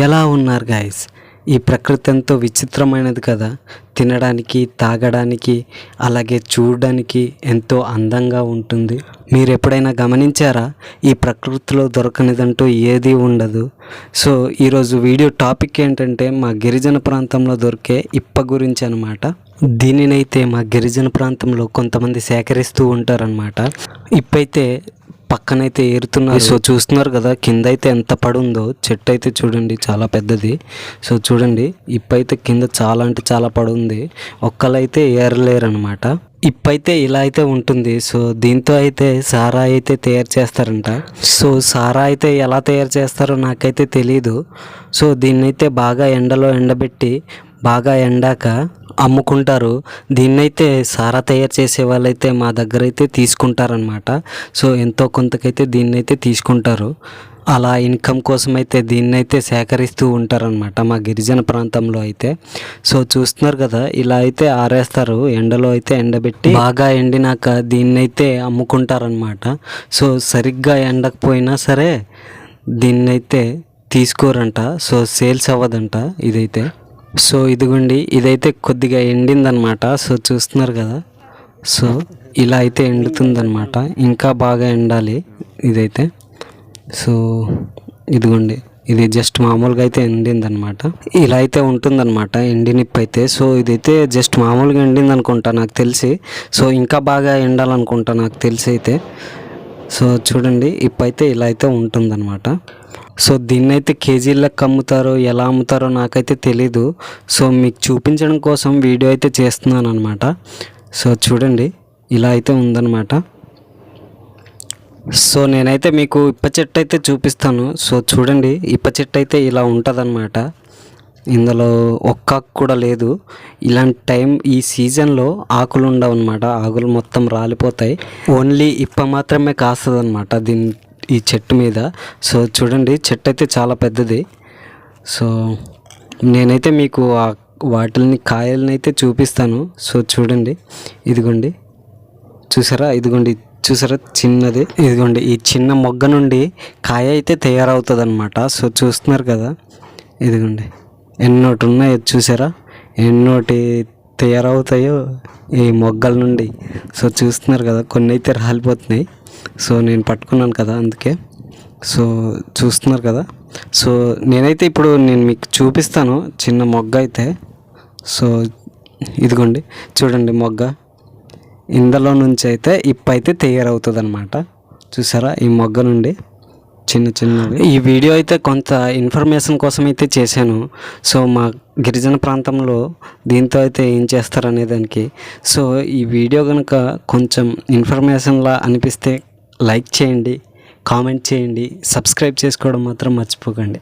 ఎలా ఉన్నారు గాయ్స్? ఈ ప్రకృతి ఎంతో విచిత్రమైనది కదా. తినడానికి, తాగడానికి, అలాగే చూడడానికి ఎంతో అందంగా ఉంటుంది. మీరు ఎప్పుడైనా గమనించారా? ఈ ప్రకృతిలో దొరకనిదంటూ ఏదీ ఉండదు. సో ఈరోజు వీడియో టాపిక్ ఏంటంటే మా గిరిజన ప్రాంతంలో దొరికే ఇప్ప గురించి అనమాట. దీనినైతే మా గిరిజన ప్రాంతంలో కొంతమంది సేకరిస్తూ ఉంటారనమాట. ఇప్పైతే పక్కనైతే ఏరుతున్నారు. సో చూస్తున్నారు కదా, కింద అయితే ఎంత పడుందో. చెట్టు అయితే చూడండి చాలా పెద్దది. సో చూడండి, ఇప్పైతే కింద చాలా అంటే చాలా పడుంది. ఒక్కలైతే ఏరలేరు అనమాట. ఇప్పైతే ఇలా అయితే ఉంటుంది. సో దీంతో అయితే సారా అయితే తయారు చేస్తారంట. సో సారా అయితే ఎలా తయారు చేస్తారో నాకైతే తెలీదు. సో దీన్నైతే బాగా ఎండలో ఎండబెట్టి బాగా ఎండాక అమ్ముకుంటారు. దీన్నైతే సారా తయారు చేసే వాళ్ళైతే మా దగ్గర అయితే తీసుకుంటారనమాట. సో ఎంతో కొంతకైతే దీన్నైతే తీసుకుంటారు. అలా ఇన్కమ్ కోసం అయితే దీన్నైతే సేకరిస్తూ ఉంటారనమాట మా గిరిజన ప్రాంతంలో అయితే. సో చూస్తున్నారు కదా, ఇలా అయితే ఆరేస్తారు. ఎండలో అయితే ఎండబెట్టి బాగా ఎండినాక దీన్నైతే అమ్ముకుంటారనమాట. సో సరిగ్గా ఎండకపోయినా సరే దీన్నైతే తీసుకోరంట. సో సేల్స్ అవ్వదంట ఇదైతే. సో ఇదిగోండి, ఇదైతే కొద్దిగా ఎండిందనమాట. సో చూస్తున్నారు కదా, సో ఇలా అయితే ఎండుతుందనమాట. ఇంకా బాగా ఎండాలి ఇదైతే. సో ఇదిగోండి, ఇది జస్ట్ మామూలుగా అయితే ఎండిందనమాట. ఇలా అయితే ఉంటుందన్నమాట ఎండినిప్పు అయితే. సో ఇదైతే జస్ట్ మామూలుగా ఎండింది అనుకుంటా నాకు తెలిసి. సో ఇంకా బాగా ఎండాలనుకుంటా నాకు తెలిసి అయితే. సో చూడండి, ఇప్పైతే ఇలా అయితే ఉంటుందన్నమాట. సో దీన్నైతే కేజీల లెక్క అమ్ముతారో ఎలా అమ్ముతారో నాకైతే తెలీదు. సో మీకు చూపించడం కోసం వీడియో అయితే చేస్తున్నాను అనమాట. సో చూడండి, ఇలా అయితే ఉందన్నమాట. సో నేనైతే మీకు ఇప్ప చెట్టు అయితే చూపిస్తాను. సో చూడండి, ఇప్ప చెట్టు అయితే ఇలా ఉంటుందన్నమాట. ఇందులో ఒక్క ఆకు కూడా లేదు. ఇలాంటి టైం ఈ సీజన్లో ఆకులు ఉండవు అనమాట. ఆకులు మొత్తం రాలిపోతాయి. ఓన్లీ ఇప్ప మాత్రమే కాస్తుంది అనమాట ఈ చెట్టు మీద. సో చూడండి, చెట్టు అయితే చాలా పెద్దది. సో నేనైతే మీకు వాటిని కాయలని అయితే చూపిస్తాను. సో చూడండి, ఇదిగోండి చూసారా, ఇదిగోండి చూసారా చిన్నది. ఇదిగోండి, ఈ చిన్న మొగ్గ నుండి కాయ అయితే తయారవుతుంది అనమాట. సో చూస్తున్నారు కదా, ఇదిగోండి ఎన్నోటి ఉన్నాయో చూసారా, ఎన్నోటి తయారవుతాయో ఈ మొగ్గల నుండి. సో చూస్తున్నారు కదా, కొన్ని అయితే రాలిపోతున్నాయి. సో నేను పట్టుకున్నాను కదా అందుకే. సో చూస్తున్నారు కదా. సో నేనైతే ఇప్పుడు నేను మీకు చూపిస్తాను చిన్న మొగ్గ అయితే. సో ఇదిగోండి చూడండి మొగ్గ. ఇందులో నుంచి అయితే ఇప్పైతే తయారవుతుంది అనమాట. చూసారా, ఈ మొగ్గ నుండి చిన్న చిన్నవి. ఈ వీడియో అయితే కొంత ఇన్ఫర్మేషన్ కోసం అయితే చేశాను. సో మా గిరిజన ప్రాంతంలో దీంతో అయితే ఏం చేస్తారనే దానికి. సో ఈ వీడియో కనుక కొంచెం ఇన్ఫర్మేషన్లా అనిపిస్తే లైక్ చేయండి, కామెంట్ చేయండి, సబ్స్క్రైబ్ చేసుకోవడం మాత్రం మర్చిపోకండి.